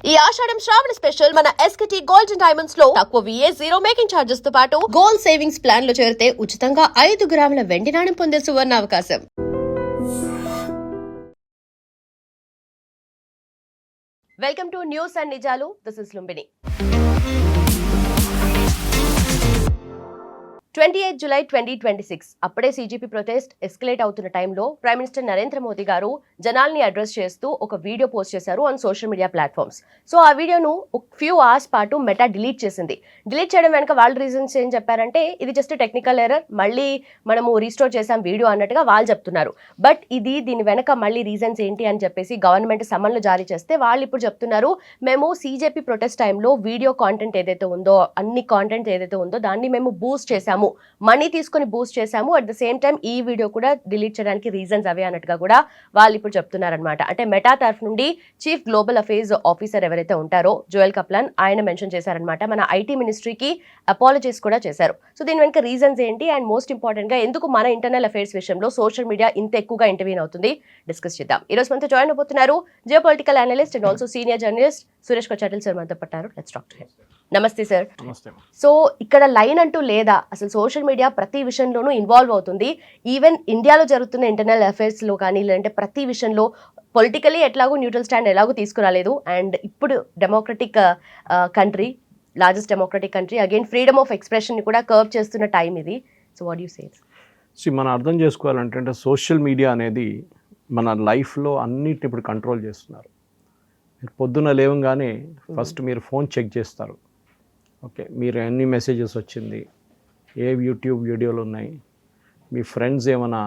ఈ ఆషాఢం శ్రావణ స్పెషల్ మన ఎస్కేటీ gold and diamonds లో తక్కువ VA జీరో మేకింగ్ ఛార్జెస్ తో పాటు గోల్డ్ సేవింగ్స్ ప్లాన్ లో చేరితే ఉచితంగా 5 గ్రాముల వెండి నాణెం పొందే సువర్ణ అవకాశం. వెల్కమ్ టు న్యూస్ అండ్ నిజాలు. This is Lumbini. 28 జూలై 2026 అప్పుడే CGP ప్రొటెస్ట్ ఎస్కలేట్ అవుతున్న టైంలో ప్రైమ్ మినిస్టర్ నరేంద్ర మోదీ గారు జనాల్ని అడ్రస్ చేస్తూ ఒక వీడియో పోస్ట్ చేశారు on social media platforms. So ఆ వీడియోను ఒక ఫ్యూ అవర్స్ పాటు మెటా డిలీట్ చేసింది. డిలీట్ చేయడం వెనక వాళ్ళ రీజన్స్ ఏం చెప్పారంటే ఇది జస్ట్ టెక్నికల్ ఎర్రర్, మళ్ళీ మనము రీస్టోర్ చేసాం వీడియో అన్నట్టుగా వాళ్ళు చెప్తున్నారు. బట్ దీని వెనక మళ్ళీ రీజన్స్ ఏంటి అని చెప్పేసి గవర్నమెంట్ సమన్లు జారీ చేస్తే వాళ్ళు ఇప్పుడు చెప్తున్నారు మేము CGP ప్రొటెస్ట్ టైంలో వీడియో కాంటెంట్ ఏదైతే ఉందో అన్ని కాంటెంట్ ఏదైతే ఉందో దాన్ని మేము బూస్ట్ చేశాము, మనీ తీసుకొని బూస్ట్ చేశాము. అట్ ద సేమ్ టైం ఈ వీడియో కూడా డిలీట్ చేయడానికి రీజన్స్ అవే అన్నట్టుగా కూడా వాళ్ళు ఇప్పుడు చెప్తున్నారనమాట. అంటే మెటా తరఫు నుండి చీఫ్ గ్లోబల్ అఫేర్స్ ఆఫీసర్ ఎవరైతే ఉంటారో జోయల్ కప్లాన్ ఆయన మెన్షన్ చేశారనమాట. మన IT మినిస్ట్రీకి అపాలజీస్ కూడా చేశారు. సో దీని వెనక రీజన్స్ ఏంటి అండ్ మోస్ట్ ఇంపార్టెంట్ గా ఎందుకు మన ఇంటర్నల్ అఫేర్స్ విషయంలో సోషల్ మీడియా ఇంత ఎక్కువగా ఇంటర్వ్యూన్ అవుతుంది డిస్కస్ చేద్దాం. ఈ రోజు మనతో జాయిన్ అవబోతున్నారు geo political analyst and also senior journalist Suresh Kochattil sir మనతో పట్టారు. Let's talk to him. నమస్తే సార్. సో ఇక్కడ లైన్ అంటూ లేదా? అసలు సోషల్ మీడియా ప్రతి విషయంలోనూ ఇన్వాల్వ్ అవుతుంది. ఈవెన్ ఇండియాలో జరుగుతున్న ఇంటర్నల్ అఫైర్స్ లో కానీ లేదంటే ప్రతి విషయంలో పొలిటికలీ ఎట్లాగో న్యూట్రల్ స్టాండ్ ఎలాగో తీసుకురాలేదు. అండ్ ఇప్పుడు democratic country, largest democratic country, again freedom of expression ని కూడా కర్వ్ చేస్తున్న టైం ఇది. So what you say? మనం అర్థం చేసుకోవాలంటే సోషల్ మీడియా అనేది మన లైఫ్లో అన్నిటిని ఇప్పుడు కంట్రోల్ చేస్తున్నారు. మీరు పొద్దున్న లేవగానే ఫస్ట్ మీరు ఫోన్ చెక్ చేస్తారు. ఓకే, మీరు ఎన్ని మెసేజెస్ వచ్చింది, ఏ యూట్యూబ్ వీడియోలు ఉన్నాయి, మీ ఫ్రెండ్స్ ఏమైనా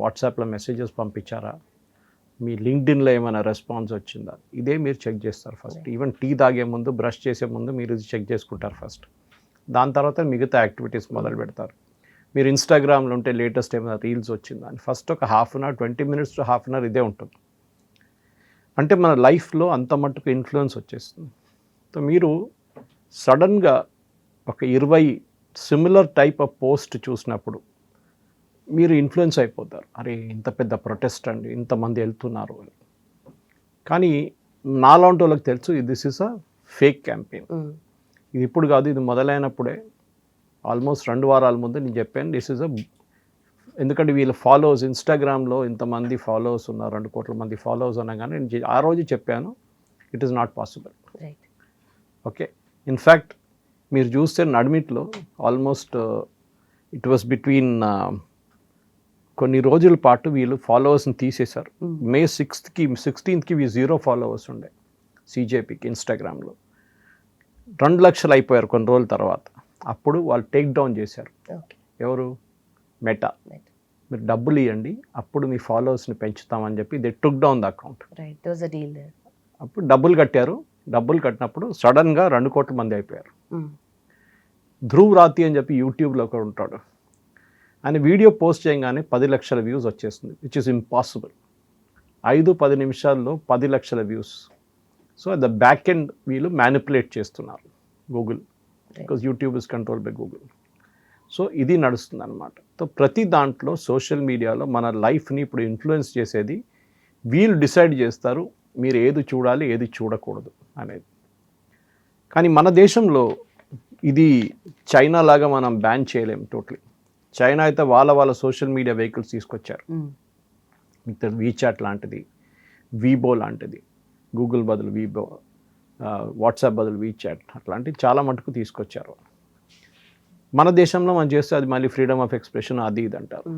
వాట్సాప్లో మెసేజెస్ పంపించారా, మీ లింక్డ్ఇన్లో ఏమైనా రెస్పాన్స్ వచ్చిందా, ఇదే మీరు చెక్ చేస్తారు ఫస్ట్. ఈవెన్ టీ తాగే ముందు, బ్రష్ చేసే ముందు మీరు ఇది చెక్ చేసుకుంటారు ఫస్ట్. దాని తర్వాత మిగతా యాక్టివిటీస్ మొదలు పెడతారు. మీరు ఇన్స్టాగ్రామ్లో ఉంటే లేటెస్ట్ ఏమైనా రీల్స్ వచ్చిందా అని ఫస్ట్ ఒక half an hour 20 minutes to half an hour ఇదే ఉంటుంది. అంటే మన లైఫ్లో అంత మట్టుకు ఇన్ఫ్లుయెన్స్ వచ్చేస్తుంది. సో మీరు సడన్గా ఒక 20 సిమిలర్ టైప్ ఆఫ్ పోస్ట్ చూసినప్పుడు మీరు ఇన్ఫ్లుయెన్స్ అయిపోతారు. అరే ఇంత పెద్ద ప్రొటెస్ట్ అండి, ఇంతమంది వెళ్తున్నారు అని. కానీ నాలాంటి వాళ్ళకి తెలుసు this is a fake campaign. ఇది ఇప్పుడు కాదు, ఇది మొదలైనప్పుడే ఆల్మోస్ట్ 2 వారాల ముందు నేను చెప్పాను దిస్ ఇస్ అ, ఎందుకంటే వీళ్ళ ఫాలోవర్స్ ఇన్స్టాగ్రామ్లో ఇంతమంది ఫాలోవర్స్ ఉన్నారు, 2 కోట్ల మంది ఫాలోవర్స్ అనగానే నేను ఆ రోజు చెప్పాను it is not possible. Okay, in fact మీరు చూస్తే నడిమిట్లో ఆల్మోస్ట్ ఇట్ వాస్ బిట్వీన్ కొన్ని రోజుల పాటు వీళ్ళు ఫాలోవర్స్ని తీసేశారు. May 16th 0 ఫాలోవర్స్ ఉండే CJPకి ఇన్స్టాగ్రామ్లో. 2 లక్షలు అయిపోయారు కొన్ని రోజుల తర్వాత. అప్పుడు వాళ్ళు టేక్ డౌన్ చేశారు. ఎవరు? మెటా. మీరు డబ్బులు ఇవ్వండి అప్పుడు మీ ఫాలోవర్స్ని పెంచుతామని చెప్పి they took down the account. అప్పుడు డబ్బులు కట్టారు. డబ్బులు కట్టినప్పుడు సడన్గా 2 కోట్ల మంది అయిపోయారు. ధ్రువ్ రాతి అని చెప్పి యూట్యూబ్లో ఒకడు ఉంటాడు. ఆయన వీడియో పోస్ట్ చేయగానే 10 లక్షల వ్యూస్ వచ్చేస్తుంది, విచ్ ఇస్ ఇంపాసిబుల్. 5-10 నిమిషాల్లో 10 లక్షల views. So the back end వీళ్ళు మ్యానిపులేట్ చేస్తున్నారు Google, because YouTube is control by Google. So ఇది నడుస్తుంది అనమాట. సో ప్రతి దాంట్లో సోషల్ మీడియాలో మన లైఫ్ని ఇప్పుడు ఇన్ఫ్లుయెన్స్ చేసేది వీళ్ళు డిసైడ్ చేస్తారు మీరు ఏది చూడాలి ఏది చూడకూడదు అనేది. కానీ మన దేశంలో ఇది చైనా లాగా మనం బ్యాన్ చేయలేం టోటలీ. చైనా అయితే వాళ్ళ సోషల్ మీడియా వెహికల్స్ తీసుకొచ్చారు. వీచాట్ లాంటిది, వీబో లాంటిది, గూగుల్ బదులు వీబో, వాట్సాప్ బదులు వీచాట్, అట్లాంటివి చాలా మటుకు తీసుకొచ్చారు. మన దేశంలో మనం చేస్తే అది మళ్ళీ ఫ్రీడమ్ ఆఫ్ ఎక్స్ప్రెషన్ అది ఇది అంటారు.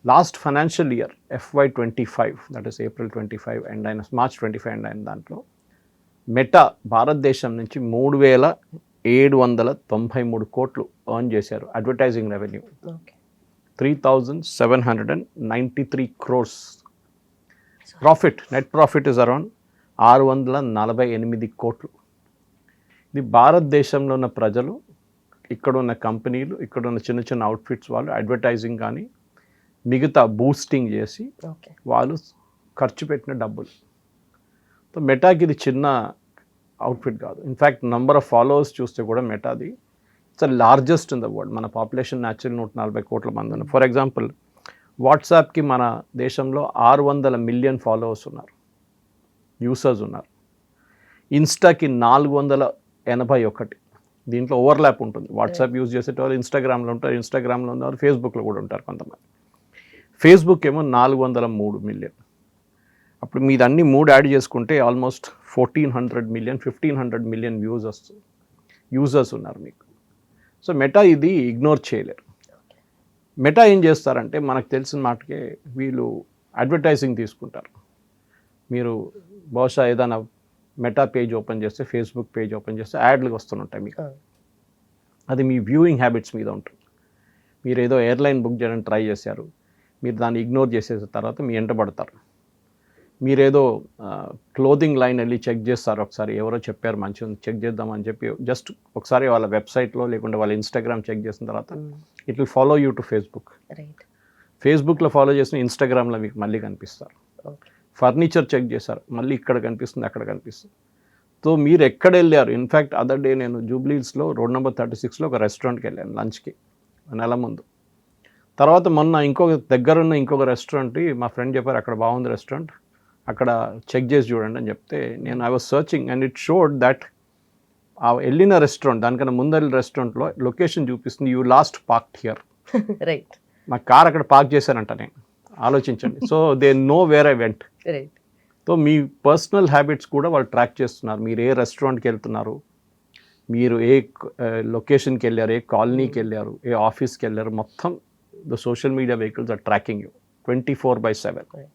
Last financial year FY25, that is April 25 and అయిన March 25 అండ్ అయిన దాంట్లో మెటా భారతదేశం నుంచి 3,793 కోట్లు ఎర్న్ చేశారు advertising revenue. 3,793 crores. Profit, net profit is around 648 కోట్లు. ఇది భారతదేశంలో ఉన్న ప్రజలు, ఇక్కడ ఉన్న కంపెనీలు, ఇక్కడ ఉన్న చిన్న చిన్న అవుట్ఫిట్స్ వాళ్ళు అడ్వర్టైజింగ్ కానీ మిగతా బూస్టింగ్ చేసి వాళ్ళు ఖర్చు పెట్టిన డబ్బులు. సో మెటాకి ఇది చిన్న అవుట్ఫిట్ కాదు. ఇన్ఫ్యాక్ట్ నంబర్ ఆఫ్ ఫాలోవర్స్ చూస్తే కూడా మెటాది it's largest in the world. మన పాపులేషన్ న్యాచురల్ 140 కోట్ల మంది ఉన్నారు. ఫర్ ఎగ్జాంపుల్ వాట్సాప్కి మన దేశంలో 600 మిలియన్ ఫాలోవర్స్ ఉన్నారు, యూసర్స్ ఉన్నారు. ఇన్స్టాకి 481. దీంట్లో ఓవర్లాప్ ఉంటుంది. వాట్సాప్ యూజ్ చేసేటవాళ్ళు ఇన్స్టాగ్రామ్లో ఉంటారు, ఇన్స్టాగ్రామ్లో ఉన్నారు, ఫేస్బుక్లో కూడా ఉంటారు కొంతమంది. ఫేస్బుక్ ఏమో 403 మిలియన్. అప్పుడు మీది అన్ని 3 యాడ్ చేసుకుంటే ఆల్మోస్ట్ 1400 మిలియన్ 1500 మిలియన్ యూజర్స్ ఉన్నారు మీకు. సో మెటా ఇది ఇగ్నోర్ చేయలేరు. మెటా ఏం చేస్తారంటే మనకు తెలిసిన మాటకే వీళ్ళు అడ్వర్టైజింగ్ తీసుకుంటారు. మీరు బహుశా ఏదైనా మెటా పేజ్ ఓపెన్ చేస్తే, ఫేస్బుక్ పేజ్ ఓపెన్ చేస్తే యాడ్లు వస్తుంటాయి మీకు. అది మీ వ్యూయింగ్ హ్యాబిట్స్ మీద ఉంటుంది. మీరు ఏదో ఎయిర్లైన్ బుక్ చేయడానికి ట్రై చేశారు, మీరు దాన్ని ఇగ్నోర్ చేసేసిన తర్వాత మీ ఎంటబడతారు. మీరేదో క్లోదింగ్ లైన్ వెళ్ళి చెక్ చేస్తారు, ఒకసారి ఎవరో చెప్పారు మంచిగా చెక్ చేద్దామని చెప్పి జస్ట్ ఒకసారి వాళ్ళ వెబ్సైట్లో లేకుంటే వాళ్ళ ఇన్స్టాగ్రామ్ చెక్ చేసిన తర్వాత it will follow you to Facebook. ఫేస్బుక్లో ఫాలో చేసిన ఇన్స్టాగ్రామ్లో మీకు మళ్ళీ కనిపిస్తారు. ఫర్నిచర్ చెక్ చేశారు, మళ్ళీ ఇక్కడ కనిపిస్తుంది, అక్కడ కనిపిస్తుంది. సో మీరు ఎక్కడ వెళ్ళారు? ఇన్ఫ్యాక్ట్ అదర్ డే నేను జూబ్లీహిల్స్లో రోడ్ నెంబర్ 36లో ఒక రెస్టారెంట్కి వెళ్ళాను లంచ్కి నెల ముందు. తర్వాత మొన్న దగ్గరున్న ఇంకొక రెస్టారెంట్ మా ఫ్రెండ్ చెప్పారు అక్కడ బాగుంది రెస్టారెంట్, అక్కడ చెక్ చేసి చూడండి అని చెప్తే నేను I was searching and it showed that ఆ వెళ్ళిన రెస్టారెంట్ దానికన్నా ముందరి రెస్టారెంట్లో లొకేషన్ చూపిస్తుంది, you last parked here. Right. మా కార్ అక్కడ పార్క్ చేశానంట. నేను ఆలోచించండి. So they know where I went. Right. So me personal habits కూడా వాళ్ళు ట్రాక్ చేస్తున్నారు. మీరు ఏ రెస్టారెంట్కి వెళ్తున్నారు, మీరు ఏ లొకేషన్కి వెళ్ళారు, ఏ కాలనీకి వెళ్ళారు, ఏ ఆఫీస్కి వెళ్ళారు, మొత్తం the social media vehicles are tracking you 24/7.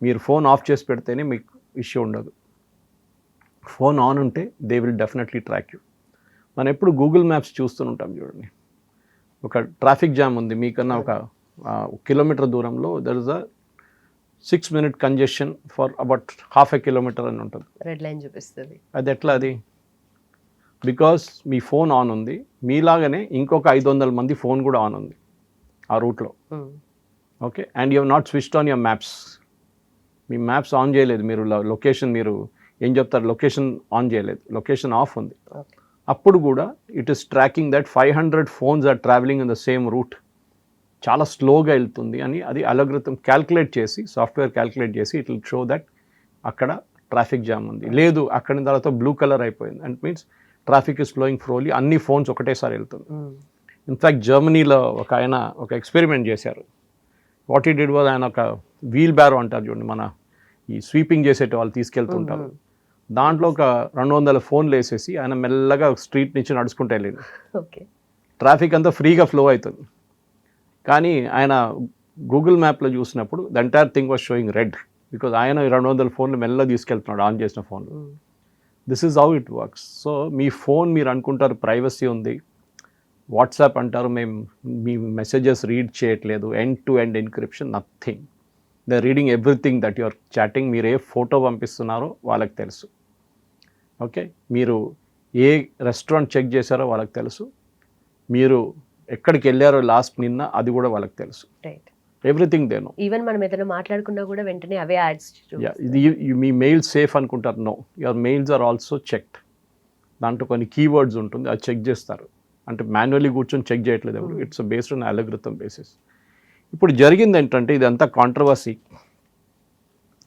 మీరు ఫోన్ ఆఫ్ చేసి పెడితేనే మీకు ఇష్యూ ఉండదు. ఫోన్ ఆన్ ఉంటే they will definitely track you. మనం ఎప్పుడు గూగుల్ మ్యాప్స్ చూస్తుంటాం చూడండి. ఒక ట్రాఫిక్ జామ్ ఉంది, మీకన్నా ఒక కిలోమీటర్ దూరంలో there is a 6 minute congestion for about ½ kilometre అని ఉంటుంది. రెడ్ లైన్ చూపిస్తుంది. అది ఎట్లా? అది బికాస్ మీ ఫోన్ ఆన్ ఉంది, మీలాగానే ఇంకొక 500 మంది ఫోన్ కూడా ఆన్ ఉంది ఆ రూట్లో. Okay, and you have not switched on your maps. మీ మ్యాప్స్ ఆన్ చేయలేదు, మీరు లొకేషన్ మీరు ఏం చెప్తారు, లొకేషన్ ఆన్ చేయలేదు, లొకేషన్ ఆఫ్ ఉంది. అప్పుడు కూడా it is tracking that 500 phones are travelling in the same route. చాలా స్లోగా వెళ్తుంది అని అది అల్గోరిథం క్యాల్కులేట్ చేసి, సాఫ్ట్వేర్ క్యాల్కులేట్ చేసి ఇట్ విల్ షో దట్ అక్కడ ట్రాఫిక్ జామ్ ఉంది. లేదు అక్కడ తర్వాత బ్లూ కలర్ అయిపోయింది and means traffic is flowing ఫ్లోలీ, అన్ని ఫోన్స్ ఒకటేసారి వెళ్తుంది. ఇన్ఫ్యాక్ట్ జర్మనీలో ఆయన ఒక ఎక్స్పెరిమెంట్ చేశారు. వాట్ ఈ డిడ్ వాజ్, ఆయన ఒక వీల్ బ్యారో అంటారు చూడండి, మన ఈ స్వీపింగ్ చేసేట వాళ్ళు తీసుకెళ్తుంటారు, దాంట్లో ఒక 200 ఫోన్లు వేసేసి ఆయన మెల్లగా స్ట్రీట్ నుంచి నడుచుకుంటూ వెళ్ళాడు. ఓకే, ట్రాఫిక్ అంతా ఫ్రీగా ఫ్లో అవుతుంది. కానీ ఆయన గూగుల్ మ్యాప్లో చూసినప్పుడు the entire thing was sowing red because ఆయన 200 ఫోన్లు మెల్లగా తీసుకెళ్తున్నాడు ఆన్ చేసిన ఫోన్లు. This is how it works. So me phone మీరు అనుకుంటారు ప్రైవసీ ఉంది, వాట్సాప్ అంటారు మేము మీ మెసేజెస్ రీడ్ చేయట్లేదు, end to end encryption, nothing. They reading everything that your chatting. మీరు ఏ ఫోటో పంపిస్తున్నారో వాళ్ళకి తెలుసు. ఓకే, మీరు ఏ రెస్టారెంట్ చెక్ చేశారో వాళ్ళకి తెలుసు, మీరు ఎక్కడికి వెళ్ళారో లాస్ట్ నిన్న అది కూడా వాళ్ళకి తెలుసు. Everything they know. ఈవెన్ మనం ఏదైనా మాట్లాడుకున్నా కూడా వెంటనే అవే యాడ్స్. ఇది మీ మెయిల్ సేఫ్ అనుకుంటారు, no, your mails are also checked. దాంట్లో కొన్ని కీవర్డ్స్ ఉంటుంది, అది చెక్ చేస్తారు. అంటే మాన్యువల్లీ కూర్చొని చెక్ చేయట్లేదు ఎవరు, it's based on algorithm basis. ఇప్పుడు జరిగింది ఏంటంటే ఇదంతా కాంట్రవర్సీ.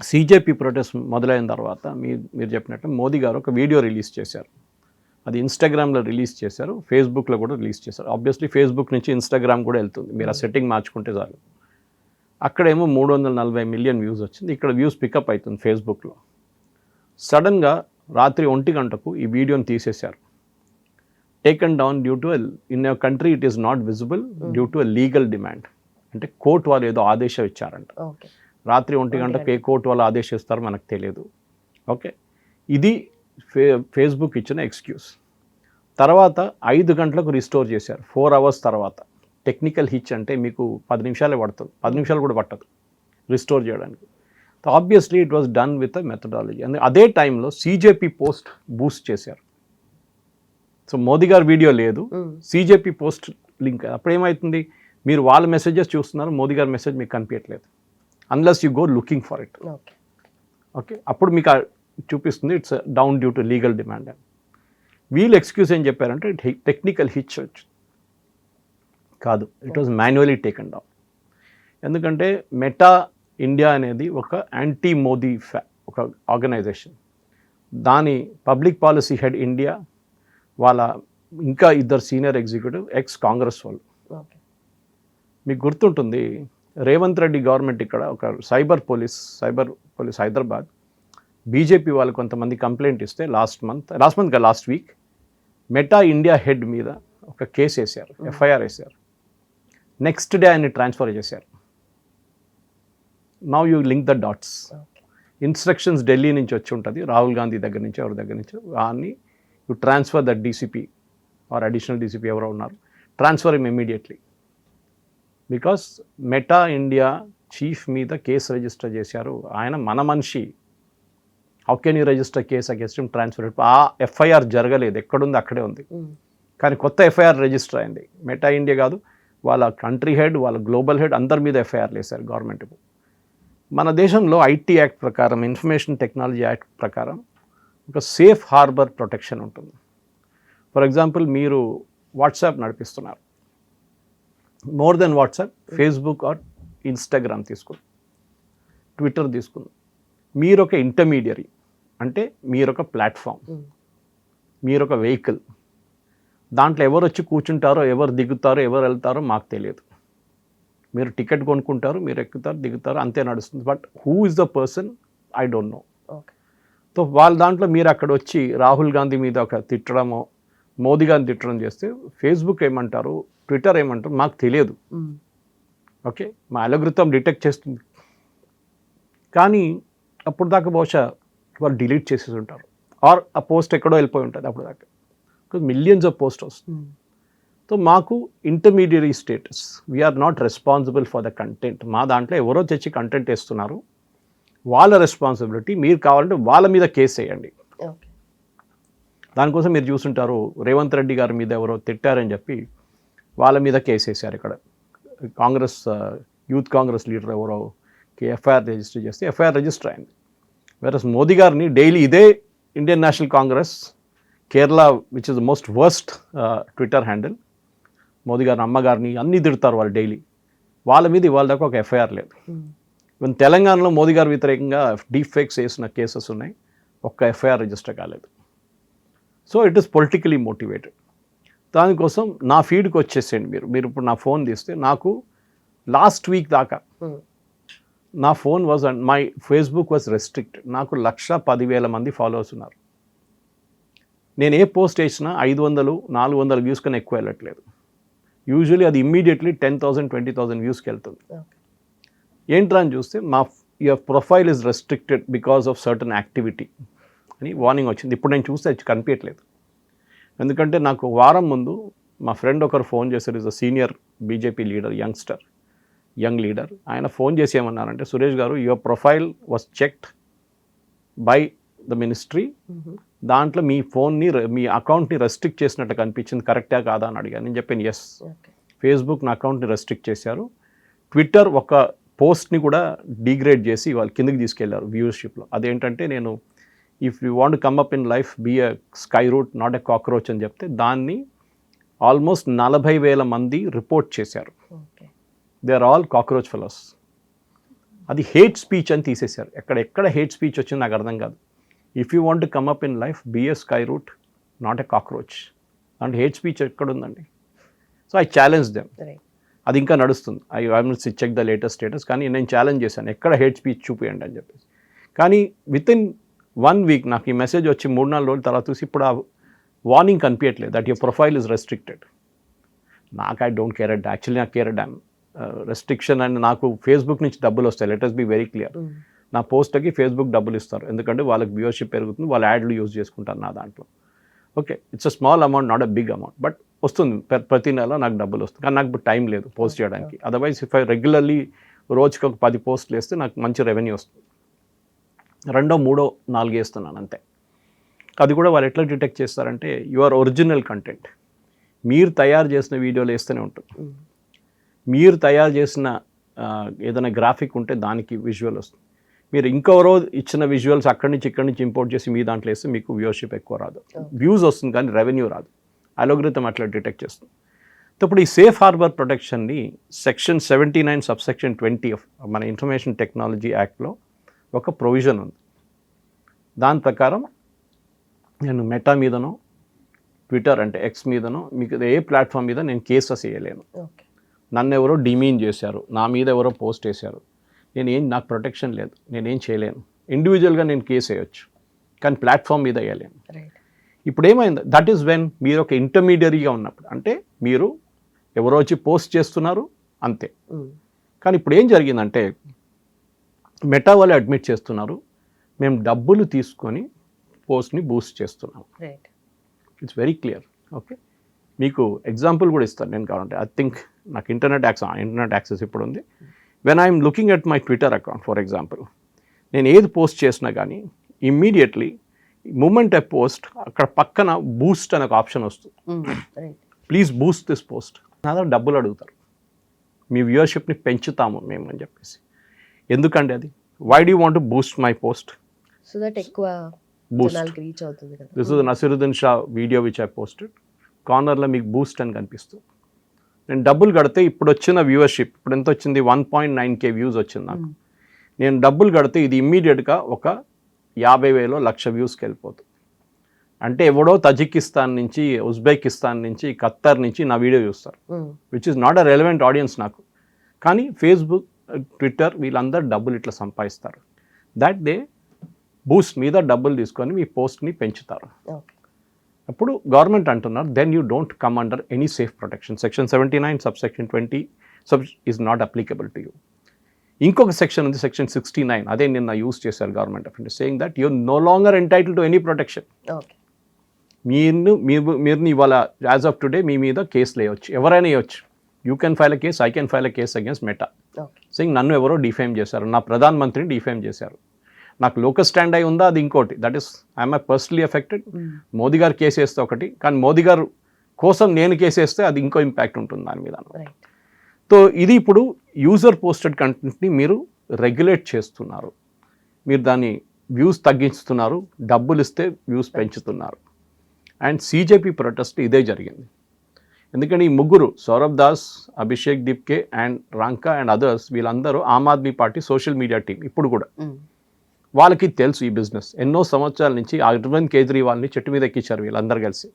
సిజేపీ ప్రొటెస్ట్ మొదలైన తర్వాత మీరు చెప్పినట్టు మోదీ గారు ఒక వీడియో రిలీజ్ చేశారు. అది ఇన్స్టాగ్రామ్లో రిలీజ్ చేశారు, ఫేస్బుక్లో కూడా రిలీజ్ చేశారు. ఆబ్వియస్లీ ఫేస్బుక్ నుంచి ఇన్స్టాగ్రామ్ కూడా వెళ్తుంది, మీరు ఆ సెట్టింగ్ మార్చుకుంటే చాలు. అక్కడేమో 340 మిలియన్ వ్యూస్ వచ్చింది, ఇక్కడ వ్యూస్ పికప్ అవుతుంది ఫేస్బుక్లో. సడన్గా రాత్రి 1 గంటకు ఈ వీడియోని తీసేశారు. Taken down due to in a country it is not visible due to a legal demand. అంటే కోర్టు వాళ్ళు ఏదో ఆదేశం ఇచ్చారంట. రాత్రి 1 గంటకు ఏ కోర్టు వాళ్ళు ఆదేశిస్తారో మనకు తెలియదు. ఓకే, ఇది ఫేస్బుక్ ఇచ్చిన ఎక్స్క్యూజ్. తర్వాత 5 గంటలకు రిస్టోర్ చేశారు, 4 hours తర్వాత. టెక్నికల్ హిచ్ అంటే మీకు 10 నిమిషాలే పడుతుంది, 10 నిమిషాలు కూడా పట్టదు రిస్టోర్ చేయడానికి. So obviously it was done with a methodology. And అదే టైంలో సిజేపీ పోస్ట్ బూస్ట్ చేశారు. సో మోదీ గారి వీడియో లేదు, సిజేపీ పోస్ట్ లింక్. అప్పుడు ఏమవుతుంది, మీరు వాళ్ళ మెసేజెస్ చూస్తున్నారు, మోదీ గారి మెసేజ్ మీకు కనిపించట్లేదు unless you go looking for it. Okay, అప్పుడు మీకు చూపిస్తుంది it's down due to legal demand అని. వీళ్ళు ఎక్స్క్యూజ్ ఏం చెప్పారంటే టెక్నికల్ హిచ్ వచ్చి కాదు, it was manually taken down. ఎందుకంటే మెటా ఇండియా అనేది ఒక యాంటీ మోదీ ఒక ఆర్గనైజేషన్. దాని పబ్లిక్ పాలసీ హెడ్ ఇండియా వాళ్ళ ఇంకా ఇద్దరు సీనియర్ ఎగ్జిక్యూటివ్ ఎక్స్ కాంగ్రెస్ వాళ్ళు. ఓకే. మీకు గుర్తుంటుంది రేవంత్ రెడ్డి గవర్నమెంట్ ఇక్కడ ఒక సైబర్ పోలీస్ హైదరాబాద్ బీజేపీ వాళ్ళు కొంతమంది కంప్లైంట్ ఇస్తే last week meta India head మీద ఒక కేసు వేశారు, ఎఫ్ఐఆర్ వేశారు. నెక్స్ట్ డే ఆయన్ని ట్రాన్స్ఫర్ చేశారు. Now you link the dots. Instructions Delhi నుంచి వచ్చి ఉంటుంది, రాహుల్ గాంధీ దగ్గర నుంచి ఎవరి దగ్గర నుంచి, దాన్ని you transfer that DCP are additional DCP ఎవరో ఉన్నారు, transfer him immediately. Because meta India chief మీద కేసు రిజిస్టర్ చేశారు. ఆయన మన మనిషి. How can you register case against him, transfer? ఆ ఎఫ్ఐఆర్ జరగలేదు, ఎక్కడుంది అక్కడే ఉంది. కానీ కొత్త ఎఫ్ఐఆర్ రిజిస్టర్ అయింది. మెటా ఇండియా కాదు, వాళ్ళ కంట్రీ హెడ్, వాళ్ళ గ్లోబల్ హెడ్ అందరి మీద ఎఫ్ఐఆర్లు వేశారు గవర్నమెంట్. మన దేశంలో ఐటీ యాక్ట్ ప్రకారం, ఇన్ఫర్మేషన్ టెక్నాలజీ యాక్ట్ ప్రకారం ఒక సేఫ్ హార్బర్ ప్రొటెక్షన్ ఉంటుంది. ఫర్ ఎగ్జాంపుల్, మీరు వాట్సాప్ నడిపిస్తున్నారు, more than WhatsApp, Facebook or Instagram తీసుకుని, ట్విట్టర్ తీసుకుని, మీరు ఒక ఇంటర్మీడియరీ, అంటే మీరు ఒక ప్లాట్ఫామ్, మీరు ఒక వెహికల్. దాంట్లో ఎవరు వచ్చి కూర్చుంటారో, ఎవరు దిగుతారో, ఎవరు వెళ్తారో మాకు తెలియదు. మీరు టికెట్ కొనుక్కుంటారు, మీరు ఎక్కుతారు, దిగుతారు, అంతే నడుస్తుంది. But who is the person I don't know. So వాళ్ళ దాంట్లో మీరు అక్కడ వచ్చి రాహుల్ గాంధీ మీద ఒక తిట్టడమో, మోదీ గారిని తిట్టడం చేస్తే ఫేస్బుక్ ఏమంటారు, ట్విట్టర్ ఏమంటారు మాకు తెలియదు. ఓకే, మా అలగృతం డిటెక్ట్ చేస్తుంది. కానీ అప్పుడు దాకా బహుశా వాళ్ళు డిలీట్ చేసేసి ఉంటారు, ఆర్ ఆ పోస్ట్ ఎక్కడో వెళ్ళిపోయి ఉంటుంది అప్పుడు దాకా. బికాజ్ మిలియన్స్ ఆఫ్ పోస్ట్ వస్తుంది. సో మాకు intermediary status, we're not responsible for the content. మా దాంట్లో ఎవరో తెచ్చి కంటెంట్ వేస్తున్నారు, వాళ్ళ రెస్పాన్సిబిలిటీ. మీరు కావాలంటే వాళ్ళ మీద కేసు వేయండి. దానికోసం మీరు చూసుంటారు, రేవంత్ రెడ్డి గారి మీద ఎవరో తిట్టారని చెప్పి వాళ్ళ మీద కేసు వేశారు. ఇక్కడ కాంగ్రెస్ యూత్ కాంగ్రెస్ లీడర్ ఎవరో ఎఫ్ఐఆర్ రిజిస్టర్ చేస్తే ఎఫ్ఐఆర్ రిజిస్టర్ అయింది. వేరస్ మోదీ గారిని డైలీ ఇదే Indian national Congress Kerala, which is the most worst Twitter handle, Modi గారిని, అమ్మగారిని అన్నీ తిడతారు వాళ్ళు డైలీ. వాళ్ళ మీద ఇవాళ దాకా ఒక ఎఫ్ఐఆర్ లేదు. ఈవెన్ తెలంగాణలో మోదీ గారు వ్యతిరేకంగా డీప్ ఫేక్స్ వేసిన కేసెస్ ఉన్నాయి, ఒక్క ఎఫ్ఐఆర్ రిజిస్టర్ కాలేదు. So it is politically motivated. దానికోసం నా ఫీడ్కి వచ్చేసేయండి మీరు ఇప్పుడు నా ఫోన్ తీస్తే, నాకు లాస్ట్ వీక్ దాకా నా phone was and my Facebook was restricted. నాకు 1,10,000 మంది ఫాలోవర్స్ ఉన్నారు. నేను ఏ పోస్ట్ వేసినా 500, 400 వ్యూస్ కన్నా ఎక్కువ వెళ్ళట్లేదు. యూజువలీ అది ఇమ్మీడియట్లీ 10,000, 20,000 వ్యూస్కి వెళ్తుంది. ఏంట్రా అని చూస్తే your profile is restricted because of certain activity అని వార్నింగ్ వచ్చింది. ఇప్పుడు నేను చూస్తే అది కనిపించట్లేదు. ఎందుకంటే నాకు వారం ముందు మా ఫ్రెండ్ ఒకరు ఫోన్ చేశారు, is a senior BJP leader, young leader. ఆయన ఫోన్ చేసి ఏమన్నారంటే, సురేష్ గారు, your profile was checked by the ministry, దాంట్లో మీ ఫోన్ని, మీ అకౌంట్ని రెస్ట్రిక్ట్ చేసినట్టు కనిపించింది, కరెక్టా కాదా అని అడిగాను. నేను చెప్పాను ఎస్, ఫేస్బుక్ నా అకౌంట్ని రెస్ట్రిక్ట్ చేశారు. ట్విట్టర్ ఒక పోస్ట్ని కూడా డిగ్రేడ్ చేసి వాళ్ళు కిందకి తీసుకెళ్లారు వ్యూవర్షిప్లో. అదేంటంటే, నేను if you want come up in life be a sky root not a cockroach అని చెప్తే దాన్ని ఆల్మోస్ట్ 40,000 మంది రిపోర్ట్ చేశారు. They are all cockroach fellows. అది హేట్ స్పీచ్ అని తీసేశారు. ఎక్కడ హేట్ స్పీచ్ వచ్చింది నాకు అర్థం కాదు. If you want come up in life be a sky root not a cockroach అంటే హేట్ స్పీచ్ ఎక్కడుందండి? So I challenge them. అది ఇంకా నడుస్తుంది. I will check the latest status. కానీ నేను ఛాలెంజ్ చేశాను, ఎక్కడ హేట్ స్పీచ్ చూపియండి అని చెప్పేసి. కానీ విత్ ఇన్ 1 వీక్ నాకు ఈ మెసేజ్ వచ్చి 3-4 రోజుల తర్వాత చూసి ఇప్పుడు ఆ వార్నింగ్ కనిపించట్లేదు, that your profile is restricted. నాకు I don't care at, actually నాకు కేర్ అట్ రెస్ట్రిక్షన్. అండ్ నాకు ఫేస్బుక్ నుంచి డబ్బులు వస్తాయి, let us be very clear. నా పోస్ట్కి ఫేస్బుక్ డబ్బులు ఇస్తారు, ఎందుకంటే వాళ్ళకి వ్యూవర్షిప్ పెరుగుతుంది, వాళ్ళ యాడ్లు యూజ్ చేసుకుంటారు నా దాంట్లో. Okay, it's a small amount, not a big amount, but వస్తుంది ప్రతి నెల నాకు డబ్బులు వస్తుంది. కానీ నాకు ఇప్పుడు టైం లేదు పోస్ట్ చేయడానికి. అదర్వైజ్ ఇఫ్ ఐ రెగ్యులర్లీ రోజుకి ఒక 10 పోస్టులు వేస్తే నాకు మంచి రెవెన్యూ వస్తుంది. 2, 3, 4 వేస్తున్నాను అంతే. అది కూడా వాళ్ళు ఎట్లా డిటెక్ట్ చేస్తారంటే, యువర్ ఒరిజినల్ కంటెంట్, మీరు తయారు చేసిన వీడియోలు వేస్తూనే ఉంటుంది. మీరు తయారు చేసిన ఏదైనా గ్రాఫిక్ ఉంటే దానికి విజువల్ వస్తుంది. మీరు ఇంకెవరో ఇచ్చిన విజువల్స్ ఇక్కడి నుంచి ఇంపోర్ట్ చేసి మీ దాంట్లో వేస్తే మీకు వ్యూవర్షిప్ ఎక్కువ రాదు, వ్యూస్ వస్తుంది కానీ రెవెన్యూ రాదు. అలోగ్రిథం అట్లా డిటెక్ట్ చేస్తుంది. ఇప్పుడు ఈ సేఫ్ హార్బర్ ప్రొటెక్షన్ని సెక్షన్ 79 సబ్సెక్షన్ 20 ఆఫ్ మన ఇన్ఫర్మేషన్ టెక్నాలజీ యాక్ట్లో ఒక ప్రొవిజన్ ఉంది. దాని ప్రకారం నేను మెటా మీదనో ట్విట్టర్ అంటే ఎక్స్ మీదనో మీకు ఏ ప్లాట్ఫామ్ మీద నేను కేసెస్ వేయలేను. ఓకే. నన్ను ఎవరో డిమీన్ చేశారు, నా మీద ఎవరో పోస్ట్ వేశారు, నాకు ప్రొటెక్షన్ లేదు, నేనేం చేయలేను. ఇండివిజువల్గా నేను కేసు వేయొచ్చు, కానీ ప్లాట్ఫామ్ మీద వేయలేను. రైట్. ఇప్పుడు ఏమైంది, దట్ ఈస్ వెన్ మీరు ఒక ఇంటర్మీడియరీగా ఉన్నప్పుడు, అంటే మీరు ఎవరో వచ్చి పోస్ట్ చేస్తున్నారు అంతే. కానీ ఇప్పుడు ఏం జరిగిందంటే మెటా వాళ్ళు అడ్మిట్ చేస్తున్నారు, మేము డబ్బులు తీసుకొని పోస్ట్ని బూస్ట్ చేస్తున్నాం. Right. It's very clear. Okay, మీకు ఎగ్జాంపుల్ కూడా ఇస్తాను నేను కావాలంటే. ఐ థింక్ నాకు ఇంటర్నెట్ యాక్సెస్ ఇప్పుడు ఉంది. When I'm looking at my Twitter account for example, నేను ఏది పోస్ట్ చేసినా కానీ ఇమ్మీడియట్లీ మూమెంట్ ఎ పోస్ట్ అక్కడ పక్కన బూస్ట్ అనే ఒక ఆప్షన్ వస్తుంది. Please Boost this post. నా దగ్గర డబ్బులు అడుగుతారు, మీ వ్యూవర్షిప్ని పెంచుతాము మేము అని చెప్పేసి. ఎందుకండి అది? Why do want to boost my post? So that ఎక్కువ బూస్ట్. జనాలకి రీచ్ అవుతుంది కదా. This is Naseeruddin Shah video which I posted. కార్నర్లో మీకు బూస్ట్ అని కనిపిస్తుంది. నేను డబ్బులు కడితే ఇప్పుడు వచ్చిన వ్యూవర్షిప్ ఇప్పుడు ఎంత వచ్చింది, 1.9K వ్యూస్ వచ్చింది నాకు. నేను డబ్బులు కడితే ఇది ఇమ్మీడియట్గా ఒక 50,000 లక్ష వ్యూస్కి వెళ్ళిపోతుంది. అంటే ఎవడో తజికిస్తాన్ నుంచి, ఉజ్బెకిస్తాన్ నుంచి, ఖత్తర్ నుంచి నా వీడియో చూస్తారు, which is not a relevant audience నాకు. కానీ ఫేస్బుక్, ట్విట్టర్ వీళ్ళందరూ డబ్బులు ఇట్లా సంపాదిస్తారు. దట్ దే బూస్ట్ మీద డబ్బులు తీసుకొని మీ పోస్ట్ని పెంచుతారు. అప్పుడు గవర్నమెంట్ అంటున్నారు, then you don't come under any safe protection. Section 79 subsection 20 is not applicable to you. ఇంకొక సెక్షన్ ఉంది, సెక్షన్ 69, అదే నిన్న యూస్ చేశారు government of India, saying that you're no longer entitle to any protection. మీరు ఇవాళ as of today మీ మీద కేసులు వేయవచ్చు, ఎవరైనా వేయవచ్చు. You can file a case, I can file a case against meta, saying నన్ను ఎవరో డిఫేమ్ చేశారు, నా ప్రధాన మంత్రిని డిఫేమ్ చేశారు. నాకు లోకల్ స్టాండ్ అయి ఉందా, అది ఇంకోటి. That is I'm personally affected. Modi గారు కేసు వేస్తే ఒకటి, కానీ మోదీ గారు కోసం నేను కేసు వేస్తే అది ఇంకో ఇంపాక్ట్ ఉంటుంది దాని మీద. సో ఇది ఇప్పుడు యూజర్ పోస్టెడ్ కంటెంట్ని మీరు రెగ్యులేట్ చేస్తున్నారు, మీరు దాన్ని వ్యూస్ తగ్గిస్తున్నారు, డబ్బులు ఇస్తే వ్యూస్ పెంచుతున్నారు. అండ్ సిజేపీ ప్రొటెస్ట్ ఇదే జరిగింది. ఎందుకంటే ఈ ముగ్గురు, సౌరభ్ దాస్, అభిషేక్ దీప్కే అండ్ రాంకా అండ్ అదర్స్, వీళ్ళందరూ Aam Aadmi party social media team. ఇప్పుడు కూడా వాళ్ళకి తెలుసు ఈ బిజినెస్. ఎన్నో సంవత్సరాల నుంచి అరవింద్ కేజ్రీవాల్ని చెట్టు మీద ఎక్కించారు వీళ్ళందరూ కలిసి,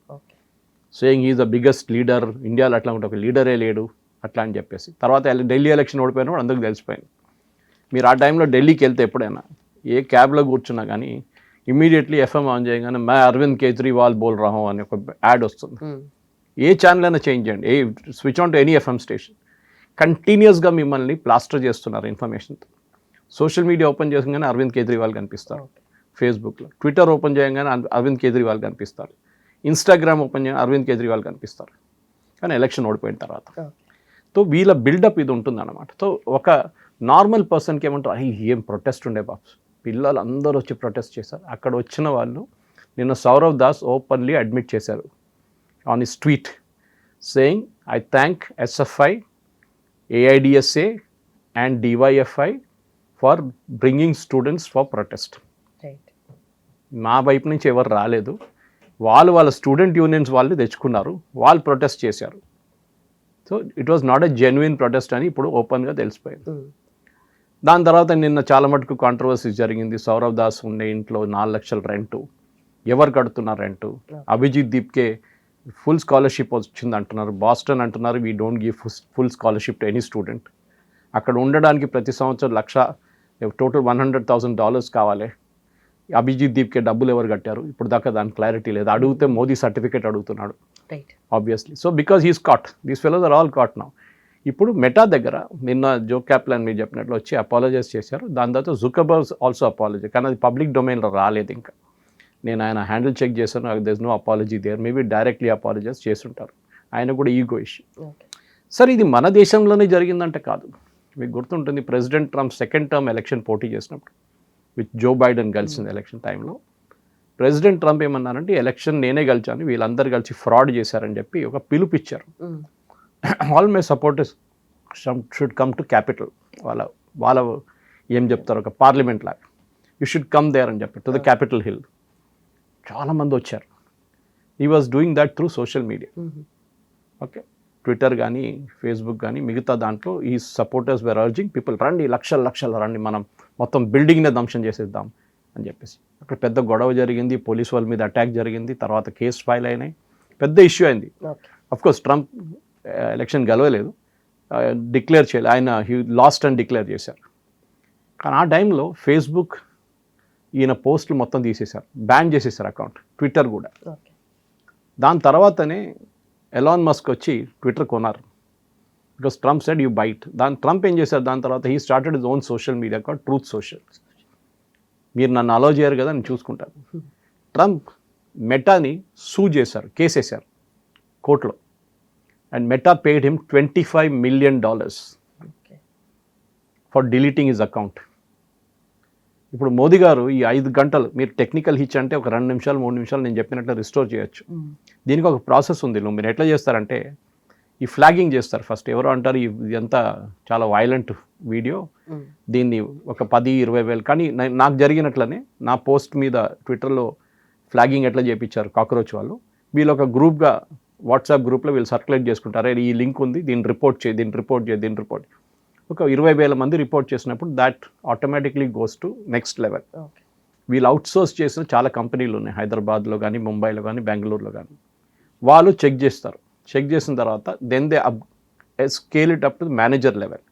saying is the biggest leader ఇండియాలో. అట్లా ఉంటే ఒక లీడరే లేడు అట్లా అని చెప్పేసి. తర్వాత ఢిల్లీ ఎలక్షన్ ఓడిపోయినా కూడా అందరికి తెలిసిపోయింది. మీరు ఆ టైంలో ఢిల్లీకి వెళ్తే ఎప్పుడైనా ఏ క్యాబ్లో కూర్చున్నా కానీ ఇమీడియట్లీ ఎఫ్ఎం ఆన్ చేయగానే మే అరవింద్ కేజ్రీవాల్ బోల్ రహో అని ఒక యాడ్ వస్తుంది. ఏ ఛానల్ అయినా చేంజ్ చేయండి, switch on to any FM station, కంటిన్యూస్గా మిమ్మల్ని ప్లాస్టర్ చేస్తున్నారు ఇన్ఫర్మేషన్తో. సోషల్ మీడియా ఓపెన్ చేయగానే అరవింద్ కేజ్రీవాల్ కనిపిస్తారు, ఫేస్బుక్లో ట్విట్టర్ ఓపెన్ చేయగానే అరవింద్ కేజ్రీవాల్ కనిపిస్తారు, ఇన్స్టాగ్రామ్ ఓపెన్ చేయగానే అరవింద్ కేజ్రీవాల్ కనిపిస్తారు. కానీ ఎలక్షన్ ఓడిపోయిన తర్వాత సో వీళ్ళ బిల్డప్ ఇది ఉంటుందన్నమాట. సో ఒక నార్మల్ పర్సన్కి ఏమంటారు, ఏం ప్రొటెస్ట్ ఉండే బాబ్స్, పిల్లలు అందరూ వచ్చి ప్రొటెస్ట్ చేశారు. అక్కడ వచ్చిన వాళ్ళు నిన్న సౌరవ్ దాస్ ఓపెన్లీ అడ్మిట్ చేశారు on his tweet, saying I thank SFI, AIDSA and DYFI for bringing students for protest. మా వైపు నుంచి ఎవరు రాలేదు, వాళ్ళ స్టూడెంట్ యూనియన్స్ వాళ్ళు తెచ్చుకున్నారు, వాళ్ళు ప్రొటెస్ట్ చేశారు. So it was not a genuine protest అని ఇప్పుడు ఓపెన్గా తెలిసిపోయింది. దాని తర్వాత నిన్న చాలా మటుకు కాంట్రవర్సీ జరిగింది. సౌరవ్ దాస్ ఉండే ఇంట్లో 4 లక్షల రెంటు, ఎవరు కడుతున్నారు rent? Abhijit Dipke full scholarship వచ్చింది అంటున్నారు, బాస్టన్ అంటున్నారు we don't give full scholarship to any student. అక్కడ ఉండడానికి ప్రతి సంవత్సరం టోటల్ $100,000 కావాలి. అభిజిత్ దీప్కే డబ్బులు ఎవరు కట్టారు ఇప్పుడు దాకా దాని క్లారిటీ లేదు. అడిగితే మోదీ సర్టిఫికేట్ అడుగుతున్నాడు obviously. So because he's caught, these fellows are all caught now. ఇప్పుడు మెటా దగ్గర నిన్న జో క్యాప్లాన్ మీరు చెప్పినట్లు వచ్చి అపాలజైజ్ చేశారు. దాని తర్వాత జుకర్బర్గ్ ఆల్సో అపాలజీ, కానీ అది పబ్లిక్ డొమైన్లో రాలేదు ఇంకా. నేను ఆయన హ్యాండిల్ చెక్ చేశాను, there is no apology there. Maybe directly apologise చేస్తుంటారు, ఆయన కూడా ఈగో ఇష్యూ. సార్ ఇది మన దేశంలోనే జరిగిందంటే కాదు. మీకు గుర్తుంటుంది president Trump second term election పోటీ చేసినప్పుడు విత్ జో బైడెన్ కలిసింది ఎలక్షన్ టైంలో. ప్రెసిడెంట్ ట్రంప్ ఏమన్నారంటే ఎలక్షన్ నేనే గెలిచాను, వీళ్ళందరూ కలిసి ఫ్రాడ్ చేశారని చెప్పి ఒక పిలుపిచ్చారు. All my supporters should come to Capitol. వాళ్ళ ఏం చెప్తారు, ఒక పార్లమెంట్ లాగా, యూ షుడ్ కమ్ దేర్ అని చెప్పి టు ద క్యాపిటల్ హిల్. చాలామంది వచ్చారు. He was doing that through social media. Okay, Twitter కానీ ఫేస్బుక్ కానీ మిగతా దాంట్లో ఈ సపోర్టర్స్ వేర్ అర్జింగ్ పీపుల్, రండి లక్షలు రండి, మనం మొత్తం బిల్డింగ్నే ధ్వంసం చేసేద్దాం అని చెప్పేసి అక్కడ పెద్ద గొడవ జరిగింది, పోలీస్ వాళ్ళ మీద అటాక్ జరిగింది, తర్వాత కేసు ఫైల్ అయినాయి, పెద్ద ఇష్యూ అయింది. అఫ్కోర్స్ ట్రంప్ ఎలక్షన్ గెలవలేదు, డిక్లేర్ చేయలేదు, ఆయన లాస్ట్ అని డిక్లేర్ చేశారు. కానీ ఆ టైంలో ఫేస్బుక్ ఈయన పోస్టులు మొత్తం తీసేశారు, బ్యాన్ చేసేసారు అకౌంట్, ట్విట్టర్ కూడా. దాని తర్వాతనే ఎలాన్ మస్క్ వచ్చి ట్విట్టర్ కొన్నారు, because Trump said you bite. Trump ఏం చేశారు దాని తర్వాత, he started his own social media called Truth Social. మీరు నన్ను అలో చేయరు కదా, నేను చూసుకుంటాను. ట్రంప్ మెటాని సూ చేశారు, కేసేశారు కోర్టులో, and meta paid him $25 million for deleting his account. ఇప్పుడు మోదీ గారు ఈ 5 గంటలు, మీరు టెక్నికల్ హిచ్ అంటే ఒక 2 నిమిషాలు 3 నిమిషాలు నేను చెప్పినట్లు రిస్టోర్ చేయొచ్చు. దీనికి ఒక ప్రాసెస్ ఉంది. మీరు ఎట్లా చేస్తారంటే ఈ ఫ్లాగింగ్ చేస్తారు ఫస్ట్. ఎవరో అంటారు ఇదంతా చాలా వైలెంట్ వీడియో, దీన్ని ఒక 10-20 వేలు. కానీ నాకు జరిగినట్లనే నా పోస్ట్ మీద ట్విట్టర్లో ఫ్లాగింగ్ ఎట్లా చేయించారు కాక్రోచ్ వాళ్ళు, వీళ్ళు ఒక గ్రూప్గా వాట్సాప్ గ్రూప్లో వీళ్ళు సర్క్యులేట్ చేసుకుంటారు, ఈ లింక్ ఉంది, దీన్ని రిపోర్ట్ చేయి, దీన్ని రిపోర్ట్ చేయి, దీన్ని రిపోర్ట్. ఒక 20,000 మంది రిపోర్ట్ చేసినప్పుడు that automatically goes to next level. వీళ్ళు అవుట్సోర్స్ చేసిన చాలా కంపెనీలు ఉన్నాయి, హైదరాబాద్లో కానీ, ముంబైలో కానీ, బెంగళూరులో కానీ. వాళ్ళు చెక్ చేస్తారు, చెక్ చేసిన తర్వాత then they scale it up to manager level.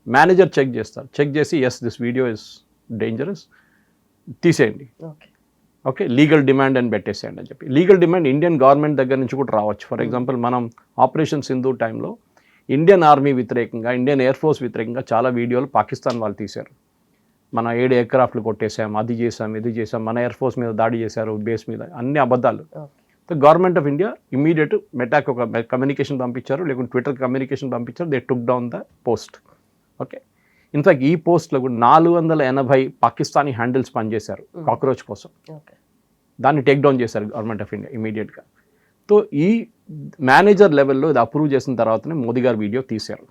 Manager check చేస్తారు, చెక్ చేసి yes this video is dangerous, తీసేయండి, ఓకే లీగల్ డిమాండ్ అని పెట్టేసేయండి అని చెప్పి. లీగల్ డిమాండ్ ఇండియన్ గవర్నమెంట్ దగ్గర నుంచి కూడా రావచ్చు. ఫర్ ఎగ్జాంపుల్ మనం ఆపరేషన్ సింధు టైంలో ఇండియన్ ఆర్మీ వ్యతిరేకంగా, ఇండియన్ ఎయిర్ ఫోర్స్ వ్యతిరేకంగా చాలా వీడియోలు పాకిస్తాన్ వాళ్ళు తీశారు. మన 7 ఎయిర్క్రాఫ్ట్లు కొట్టేసాం, అది చేసాం, ఇది చేసాం, మన ఎయిర్ ఫోర్స్ మీద దాడి చేశారు, బేస్ మీద, అన్ని అబద్ధాలు. గవర్నమెంట్ ఆఫ్ ఇండియా ఇమీడియట్ మెటాక్ ఒక కమ్యూనికేషన్ పంపించారు, లేకుంటే ట్విట్టర్ కమ్యూనికేషన్ పంపించారు, they took down the post. Okay, in fact ఈ పోస్ట్లో కూడా 480 పాకిస్తానీ హ్యాండిల్స్ పనిచేశారు కాక్రోచ్ కోసం. దాన్ని టేక్ డౌన్ చేశారు గవర్నమెంట్ ఆఫ్ ఇండియా ఇమీడియట్గా. సో ఈ మేనేజర్ లెవెల్లో ఇది అప్రూవ్ చేసిన తర్వాతనే మోదీ గారు వీడియో తీశారు.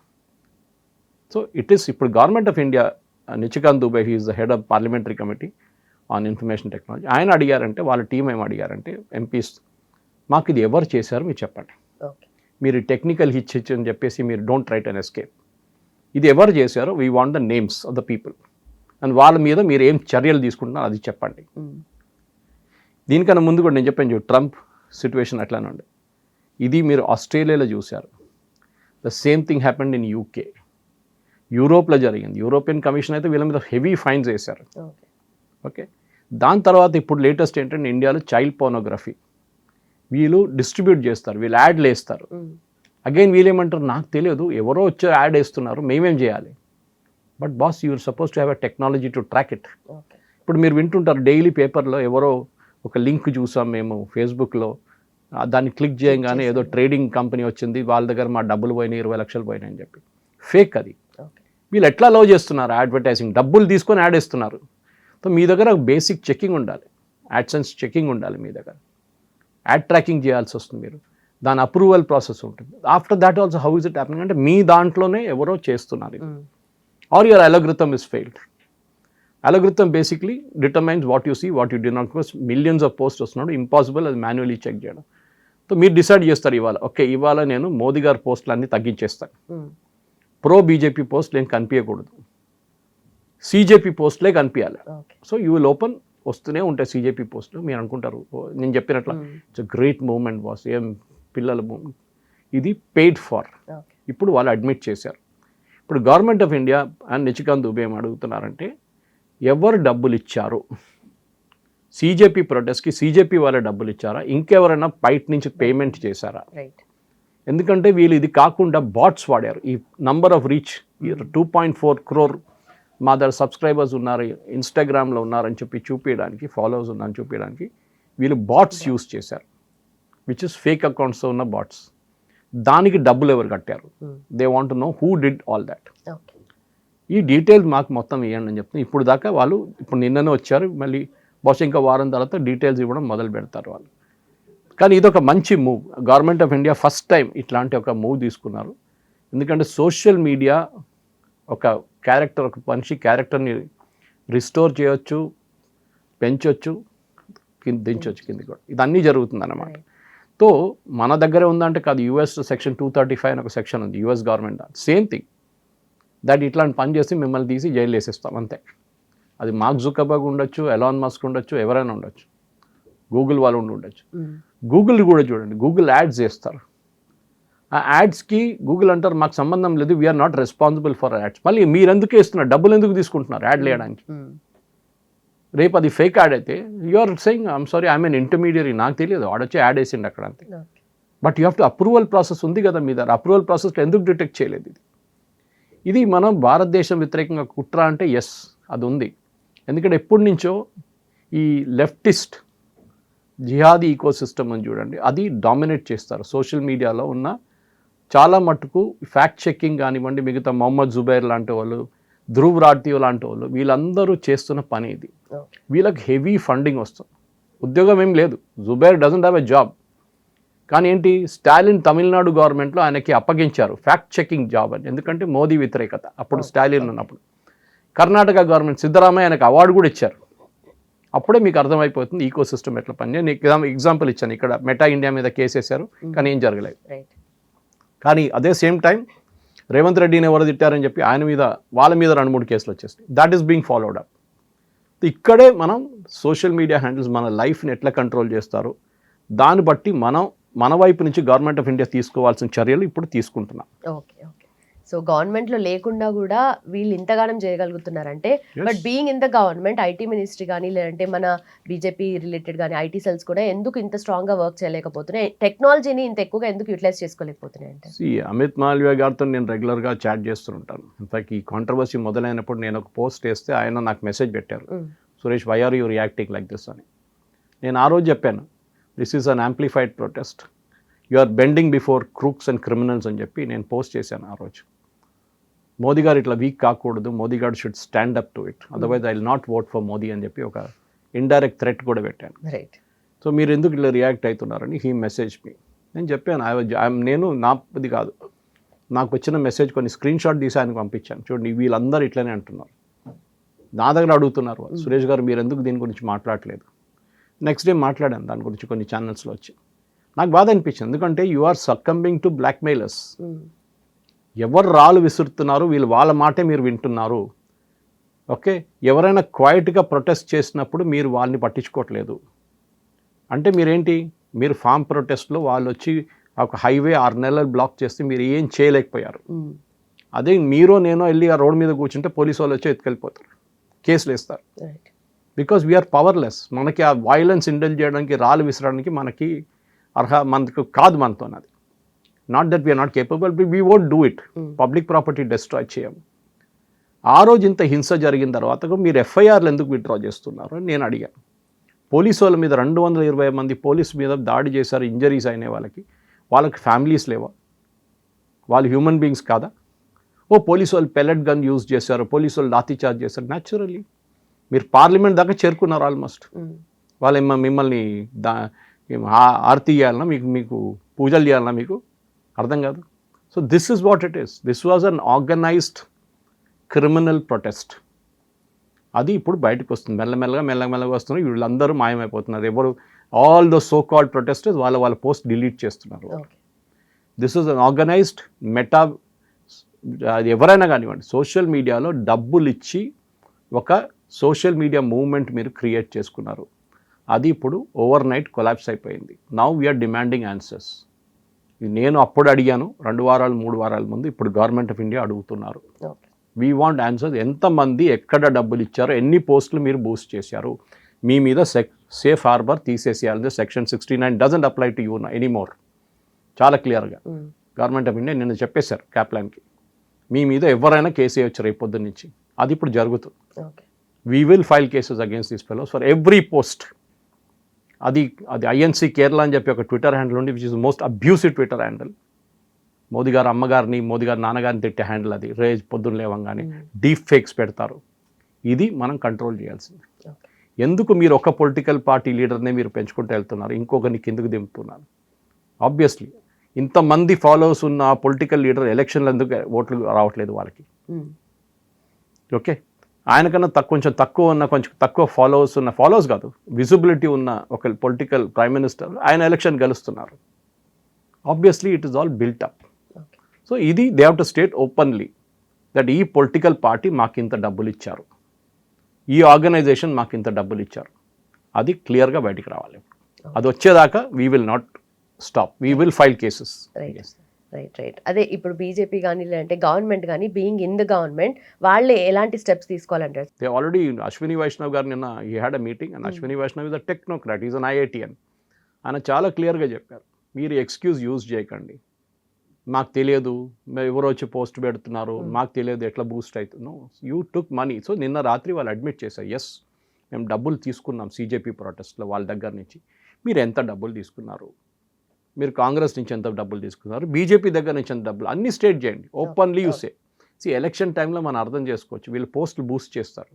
సో ఇట్ ఈస్ ఇప్పుడు government of India, Nishikant Dubey, he is the head of parliamentary committee on information technology, ఆయన అడిగారంటే, వాళ్ళ టీం ఏం అడిగారంటే ఎంపీస్, మాకు ఇది ఎవరు చేశారు మీరు చెప్పండి, మీరు టెక్నికల్ హిచ్ అని చెప్పేసి మీరు డోంట్ రైట్ అండ్ ఎస్కేప్, ఇది ఎవరు చేశారో we want the names of the people and వాళ్ళ మీద మీరు ఏం చర్యలు తీసుకుంటున్నారో అది చెప్పండి. దీనికన్నా ముందు కూడా నేను చెప్పాను చూడు, ట్రంప్ సిచ్యువేషన్ అట్లానే ఉండే. ఇది మీరు ఆస్ట్రేలియాలో చూశారు, the same thing happened in UK, యూరోప్లో జరిగింది. యూరోపియన్ కమిషన్ అయితే వీళ్ళ మీద హెవీ ఫైన్స్ వేశారు. ఓకే, దాని తర్వాత ఇప్పుడు లేటెస్ట్ ఏంటంటే ఇండియాలో చైల్డ్ పోర్నోగ్రఫీ వీళ్ళు డిస్ట్రిబ్యూట్ చేస్తారు, వీళ్ళు యాడ్లు వేస్తారు. అగైన్ వీళ్ళేమంటారు, నాకు తెలియదు, ఎవరో వచ్చి యాడ్ వేస్తున్నారు, మేమేం చేయాలి. But boss, you're supposed to have a technology to track it. ఇప్పుడు మీరు వింటుంటారు డైలీ పేపర్లో, ఎవరో ఒక లింక్ చూసాం మేము ఫేస్బుక్లో, దాన్ని క్లిక్ చేయగానే ఏదో ట్రేడింగ్ కంపెనీ వచ్చింది, వాళ్ళ దగ్గర మా డబ్బులు పోయినాయి, 20 లక్షలు పోయినాయి అని చెప్పి. ఫేక్ అది. వీళ్ళు ఎట్లా లవ్ చేస్తున్నారు అడ్వర్టైజింగ్, డబ్బులు తీసుకొని యాడ్ వేస్తున్నారు. సో మీ దగ్గర బేసిక్ చెకింగ్ ఉండాలి, యాడ్సెన్స్ చెకింగ్ ఉండాలి మీ దగ్గర, యాడ్ ట్రాకింగ్ చేయాల్సి వస్తుంది మీరు, దాని అప్రూవల్ ప్రాసెస్ ఉంటుంది. After that also how is it happening అంటే మీ దాంట్లోనే ఎవరో చేస్తున్నారు, or your algorithm is failed. Algorithm basically determines what you see, what you do not. Millions of post వస్తున్నాడు, ఇంపాసిబుల్ అది మాన్యువల్లీ చెక్ చేయడం. సో మీరు డిసైడ్ చేస్తారు ఇవాళ, ఓకే ఇవాళ నేను మోదీ గారి పోస్టులు అన్నీ తగ్గించేస్తాను, ప్రో బీజేపీ పోస్టులు ఏం కనిపించకూడదు, సీజేపీ పోస్టులే కనిపించాలి. సో యూ విల్ ఓపెన్, వస్తూనే ఉంటాయి సీజేపీ పోస్టులు. మీరు అనుకుంటారు నేను చెప్పినట్ల ఇట్స్ గ్రేట్ మూవ్మెంట్ బాస్, ఏం పిల్లల మూవ్మెంట్, ఇది పెయిడ్ ఫార్. ఇప్పుడు వాళ్ళు అడ్మిట్ చేశారు. ఇప్పుడు government of India and Nishikant Dubey ఏం అడుగుతున్నారంటే, ఎవరు డబ్బులు ఇచ్చారు సీజేపీ ప్రొటెస్ట్కి, సీజేపీ వాళ్ళ డబ్బులు ఇచ్చారా, ఇంకెవరైనా బయట నుంచి పేమెంట్ చేశారా? ఎందుకంటే వీళ్ళు ఇది కాకుండా బాట్స్ వాడారు. ఈ నంబర్ ఆఫ్ రీచ్ 2.4 crore మా దగ్గర సబ్స్క్రైబర్స్ ఉన్నారు, ఇన్స్టాగ్రామ్లో ఉన్నారని చెప్పి చూపించడానికి, ఫాలోవర్స్ ఉన్నారని చూపించడానికి వీళ్ళు బాట్స్ యూస్ చేశారు, విచ్ ఇస్ ఫేక్ అకౌంట్స్తో ఉన్న బాట్స్. దానికి డబ్బులు ఎవరు కట్టారు, they want to know who did all that. ఈ డీటెయిల్స్ మాకు మొత్తం ఇవ్వండి అని చెప్తున్నారు. ఇప్పుడు దాకా వాళ్ళు, ఇప్పుడు నిన్ననే వచ్చారు, మళ్ళీ బహుశా ఇంకా వారం తర్వాత డీటెయిల్స్ ఇవ్వడం మొదలు పెడతారు వాళ్ళు. కానీ ఇదొక మంచి move. Government of India first time ఇట్లాంటి ఒక మూవ్ తీసుకున్నారు. ఎందుకంటే సోషల్ మీడియా ఒక క్యారెక్టర్, ఒక మనిషి క్యారెక్టర్ని రిస్టోర్ చేయొచ్చు, పెంచవచ్చు, దించవచ్చు కిందికి కూడా. ఇదన్నీ జరుగుతుంది అన్నమాట. సో మన దగ్గరే ఉందంటే కాదు, యూఎస్ సెక్షన్ 235 అని ఒక సెక్షన్ ఉంది US government, same thing that ఇట్లాంటి పని చేసి మిమ్మల్ని తీసి జైలు వేసేస్తాం అంతే. అది మార్క్ జుకర్బర్గ్ ఉండొచ్చు, ఎలాన్ మస్క్ ఉండొచ్చు, ఎవరైనా ఉండొచ్చు, గూగుల్ వాళ్ళు ఉండొచ్చు. గూగుల్ కూడా చూడండి, గూగుల్ యాడ్స్ చేస్తారు. ఆ యాడ్స్కి గూగుల్ అంటారు మాకు సంబంధం లేదు, we're not responsible for ads. మళ్ళీ మీరు ఎందుకు వేస్తున్నారు, డబ్బులు ఎందుకు తీసుకుంటున్నారు యాడ్లు వేయడానికి? రేపు అది ఫేక్ యాడ్ అయితే you're saying I'm sorry I'm an intermediary, నాకు తెలియదు వాడొచ్చి యాడ్ వేసిండు అక్కడ అంతే. But you have to approval process ఉంది కదా మీ దగ్గర, అప్రూవల్ ప్రాసెస్లో ఎందుకు డిటెక్ట్ చేయలేదు? ఇది మనం భారతదేశం వ్యతిరేకంగా కుట్ర అంటే ఎస్ అది ఉంది. ఎందుకంటే ఎప్పటి నుంచో ఈ లెఫ్టిస్ట్ జిహాదీ ఈకో సిస్టమ్ అని చూడండి, అది డామినేట్ చేస్తారు. సోషల్ మీడియాలో ఉన్న చాలా మట్టుకు ఫ్యాక్ట్ చెక్కింగ్ కానివ్వండి, మిగతా మొహమ్మద్ జుబైర్ లాంటి వాళ్ళు, ధ్రువ్ రాఠీ లాంటి వాళ్ళు, వీళ్ళందరూ చేస్తున్న పని ఇది. వీళ్ళకి హెవీ ఫండింగ్ వస్తుంది, ఉద్యోగం ఏం లేదు, Zubair doesn't have a job. కానీ ఏంటి, స్టాలిన్ తమిళనాడు గవర్నమెంట్లో ఆయనకి అప్పగించారు ఫ్యాక్ట్ చెకింగ్ జాబ్ అని, ఎందుకంటే మోదీ వ్యతిరేకత అప్పుడు స్టాలిన్ ఉన్నప్పుడు. కర్ణాటక గవర్నమెంట్ సిద్ధరామయ్య ఆయనకు అవార్డు కూడా ఇచ్చారు. అప్పుడే మీకు అర్థమైపోతుంది ఈకో సిస్టమ్ ఎట్లా పని. నేను ఎగ్జాంపుల్ ఇచ్చాను, ఇక్కడ మెటా ఇండియా మీద కేసు వేశారు కానీ ఏం జరగలేదు. కానీ అదే సేమ్ టైం రేవంత్ రెడ్డిని ఎవరు తిట్టారని చెప్పి ఆయన మీద వాళ్ళ మీద 2-3 కేసులు వచ్చేస్తాయి. That is being followed up. ఇక్కడే మనం సోషల్ మీడియా హ్యాండిల్స్ మన లైఫ్ని ఎట్లా కంట్రోల్ చేస్తారు, దాన్ని బట్టి మన వైపు నుంచి గవర్నమెంట్ ఆఫ్ ఇండియా తీసుకోవాల్సిన చర్యలు ఇప్పుడు తీసుకుంటున్నాం. Okay okay. సో గవర్నమెంట్లో లేకుండా కూడా వీళ్ళు ఇంతగానం చేయగలుగుతున్నారంటే, but being in the government IT ministry కానీ లేదంటే మన బీజేపీ రిలేటెడ్ కానీ ఐటీ సెల్స్ కూడా ఎందుకు ఇంత స్ట్రాంగ్గా వర్క్ చేయలేకపోతున్నాయి, టెక్నాలజీని ఇంత ఎక్కువగా ఎందుకు యూటిలైజ్ చేసుకోలేకపోతున్నాయి అంటే? అమిత్ మాల్వియా గారితో నేను రెగ్యులర్గా చాట్ చేస్తుంటాను. ఇన్ఫాక్ట్ ఈ కాంట్రవర్సీ మొదలైనప్పుడు నేను ఒక పోస్ట్ వేస్తే ఆయన నాకు మెసేజ్ పెట్టారు, Suresh why are you reacting like this అని. నేను ఆ రోజు చెప్పాను, this is an amplified protest, you are bending before crooks and criminals అని చెప్పి నేను పోస్ట్ చేశాను ఆ రోజు. మోదీ గారు ఇట్లా వీక్ కాకూడదు, మోదీ గారు should stand up to it, otherwise I will not vote for Modi అని చెప్పి ఒక ఇండైరెక్ట్ థ్రెట్ కూడా పెట్టాను. సో మీరు ఎందుకు ఇట్లా రియాక్ట్ అవుతున్నారని హీ మెసేజ్ మీ. నేను చెప్పాను నేను నాది కాదు, నాకు వచ్చిన మెసేజ్ కొన్ని స్క్రీన్ షాట్ తీసి ఆయనకు పంపించాను, చూడండి వీళ్ళందరూ ఇట్లనే అంటున్నారు, నా దగ్గర అడుగుతున్నారు వాళ్ళు, సురేష్ గారు మీరు ఎందుకు దీని గురించి మాట్లాడలేదు. నెక్స్ట్ డే మాట్లాడాను దాని గురించి కొన్ని ఛానల్స్లో వచ్చి. నాకు బాధ అనిపించింది, ఎందుకంటే యు ఆర్ సక్కంబింగ్ టు బ్లాక్మెయిలర్స్. ఎవరు రాళ్ళు విసురుతున్నారు, వాళ్ళ మాటే మీరు వింటున్నారు. ఓకే, ఎవరైనా క్వైట్గా ప్రొటెస్ట్ చేసినప్పుడు మీరు వాళ్ళని పట్టించుకోవట్లేదు. అంటే మీరేంటి, మీరు ఫామ్ ప్రొటెస్ట్లో వాళ్ళు వచ్చి ఒక హైవే 6 నెలలు బ్లాక్ చేస్తే మీరు ఏం చేయలేకపోయారు. అదే మీరో నేనో వెళ్ళి ఆ రోడ్ మీద కూర్చుంటే పోలీసు వాళ్ళు వచ్చి ఎత్తుకెళ్ళిపోతారు, కేసులు వేస్తారు. Because we're powerless. మనకి ఆ వైలెన్స్ ఇండల్ చేయడానికి, రాళ్ళు విసరడానికి మనకు కాదు మనతో. అది not that we're not capable, we won't do it. Public property destroy చేయము. ఆ రోజు ఇంత హింస జరిగిన తర్వాత మీరు ఎఫ్ఐఆర్లు ఎందుకు విత్డ్రా చేస్తున్నారు అని నేను అడిగాను. పోలీసు వాళ్ళ మీద 220 మంది పోలీసు మీద దాడి చేశారు, ఇంజరీస్ అయినాయి వాళ్ళకి ఫ్యామిలీస్ లేవా? వాళ్ళు హ్యూమన్ బీయింగ్స్ కాదా? పోలీసు వాళ్ళు పెల్లెట్ గన్ యూజ్ చేశారు, పోలీసు వాళ్ళు లాఠీ చార్జ్ చేశారు. న్యాచురల్లీ మీరు పార్లమెంట్ దాకా చేరుకున్నారు ఆల్మోస్ట్. వాళ్ళు మిమ్మల్ని ఆరతి చేయాలన్నా, మీకు పూజలు చేయాలన్నా మీకు అర్థం కాదు. So this is what it is. This was an organised criminal protest. అది ఇప్పుడు బయటకు వస్తుంది, మెల్లమెల్లగా వస్తున్నారు. వీళ్ళందరూ మాయమైపోతున్నారు. ఎవరు all the so called protesters వాళ్ళ పోస్ట్ డిలీట్ చేస్తున్నారు. దిస్ ఇస్ అన్ ఆర్గనైజ్డ్ అది ఎవరైనా కానివ్వండి, సోషల్ మీడియాలో డబ్బులు ఇచ్చి ఒక సోషల్ మీడియా మూవ్మెంట్ మీరు క్రియేట్ చేసుకున్నారు. అది ఇప్పుడు ఓవర్ నైట్ కొలాప్స్ అయిపోయింది. Now we're demanding answers. నేను అప్పుడు అడిగాను 2 వారాలు 3 వారాల ముందు, ఇప్పుడు గవర్నమెంట్ ఆఫ్ ఇండియా అడుగుతున్నారు. We want answers. ఎంతమంది ఎక్కడ డబ్బులు ఇచ్చారో, ఎన్ని పోస్టులు మీరు బూస్ట్ చేశారు, మీ మీద సేఫ్ హార్బర్ తీసేసేయాలి. Section 69 doesn't apply to you anymore. చాలా క్లియర్గా గవర్నమెంట్ ఆఫ్ ఇండియా నిన్న చెప్పేశారు క్యాప్లాన్కి, మీ మీద ఎవరైనా కేసు వేయచ్చు రేపు పొద్దున్న నుంచి. అది ఇప్పుడు జరుగుతుంది. We will file cases against these fellows for every post. అది ఐఎన్సీ కేరళ అని చెప్పి ఒక ట్విట్టర్ హ్యాండిల్ ఉంది, which is most abusive Twitter handle. Modi గారు అమ్మగారిని, మోదీ గారు నాన్నగారిని తిట్టే హ్యాండిల్ అది. రేజ్ పొద్దున్న లేవంగానే డీప్ ఫేక్స్ పెడతారు. ఇది మనం కంట్రోల్ చేయాల్సింది. ఎందుకు మీరు ఒక పొలిటికల్ పార్టీ లీడర్నే మీరు పెంచుకుంటూ వెళ్తున్నారు, ఇంకొకరిని కిందకు దింపుతున్నారు? ఆబ్వియస్లీ ఇంతమంది ఫాలోవర్స్ ఉన్న పొలిటికల్ లీడర్ ఎలక్షన్లు ఎందుకు ఓట్లు రావట్లేదు వాళ్ళకి? ఓకే, ఆయనకన్నా కొంచెం తక్కువ ఫాలోవర్స్ కాదు, విజిబిలిటీ ఉన్న ఒక పొలిటికల్ ప్రైమ్ మినిస్టర్ ఆయన ఎలక్షన్ గెలుస్తున్నారు. Obviously it is all built up. So ఇది they have to state openly that ఈ పొలిటికల్ పార్టీ మాకు ఇంత డబ్బులు ఇచ్చారు, ఈ ఆర్గనైజేషన్ మాకు ఇంత డబ్బులు ఇచ్చారు, అది క్లియర్గా బయటికి రావాలి. అది వచ్చేదాకా we will not stop, we will file cases. Right. అదే ఇప్పుడు బీజేపీ కానీ లేదంటే గవర్నమెంట్ కానీ బీయింగ్ ఇన్ ద గవర్నమెంట్ వాళ్ళే ఎలాంటి స్టెప్స్ తీసుకోవాలంటారు? దే ఆల్రెడీ అశ్విని వైష్ణవ్ గారు నిన్న ఈ had a meeting and Ashwini Vaishnaw is a technocrat, is an IITN. ఆయన చాలా క్లియర్గా చెప్పారు, మీరు ఎక్స్క్యూజ్ యూజ్ చేయకండి, మాకు తెలియదు ఎవరో వచ్చి పోస్ట్ పెడుతున్నారు, మాకు తెలియదు ఎట్లా బూస్ట్ అవుతుందో, యూ టుక్ మనీ. సో నిన్న రాత్రి వాళ్ళు అడ్మిట్ చేశారు, ఎస్ మేము డబ్బులు తీసుకున్నాం CJP ప్రొటెస్ట్లో వాళ్ళ దగ్గర నుంచి. మీరు ఎంత డబ్బులు తీసుకున్నారు, మీరు కాంగ్రెస్ నుంచి ఎంత డబ్బులు తీసుకున్నారు, బీజేపీ దగ్గర నుంచి ఎంత డబ్బులు, అన్ని స్టేట్ చేయండి, ఓపెన్లీ యూసే. ఎలక్షన్ టైంలో మనం అర్థం చేసుకోవచ్చు, వీళ్ళు పోస్టులు బూస్ట్ చేస్తారు,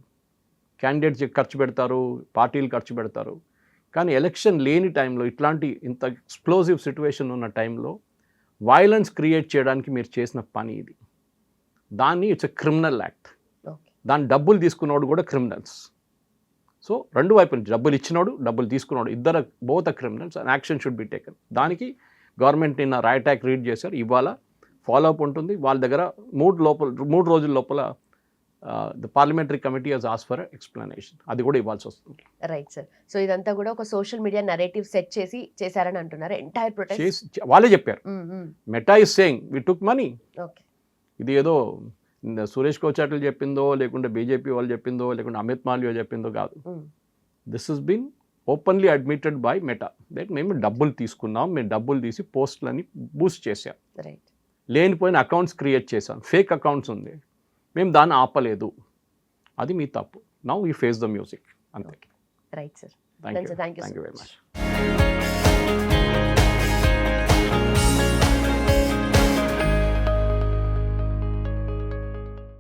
క్యాండిడేట్స్ ఖర్చు పెడతారు, పార్టీలు ఖర్చు పెడతారు. కానీ ఎలక్షన్ లేని టైంలో ఇట్లాంటి ఇంత ఎక్స్ప్లోజివ్ సిచ్యువేషన్ ఉన్న టైంలో వైలెన్స్ క్రియేట్ చేయడానికి మీరు చేసిన పని ఇది. దాన్ని ఇట్స్ ఎ క్రిమినల్ యాక్ట్. దాని డబ్బులు తీసుకున్నవాడు కూడా క్రిమినల్స్. సో రెండు వైపు నుంచి డబ్బులు ఇచ్చినోడు డబ్బులు తీసుకున్నాడు, ఇద్దరు both a criminals and action should be taken. దానికి గవర్నమెంట్ నిన్న రైట్ యాక్ట్ రీడ్ చేశారు, ఇవాళ ఫాలోఅప్ ఉంటుంది. వాళ్ళ దగ్గర 3 రోజుల లోపల the parliamentary committee has asked for explanation, అది కూడా ఇవ్వాల్సి వస్తుంది. Right sir. సో ఇదంతా కూడా ఒక సోషల్ మీడియా నరేటివ్ సెట్ చేసి చేశారని అంటున్నారు ఎంటైర్ ప్రొటెస్ట్? వాళ్ళే చెప్పారు, Meta is saying we took money. Okay, ఇది ఏదో సురేష్ కోచాట్లు చెప్పిందో లేకుంటే బీజేపీ వాళ్ళు చెప్పిందో లేకుంటే అమిత్ మాల్యా చెప్పిందో కాదు. This has been openly admitted by Meta that మేము డబ్బులు తీసుకున్నాం, మేము డబ్బులు తీసి పోస్టులని బూస్ట్ చేసాం, లేనిపోయిన అకౌంట్స్ క్రియేట్ చేసాం, ఫేక్ అకౌంట్స్ ఉంది, మేము దాన్ని ఆపలేదు, అది మీ తప్పు. Now we face the music అంతే. Right sir, thank you so very much. Much.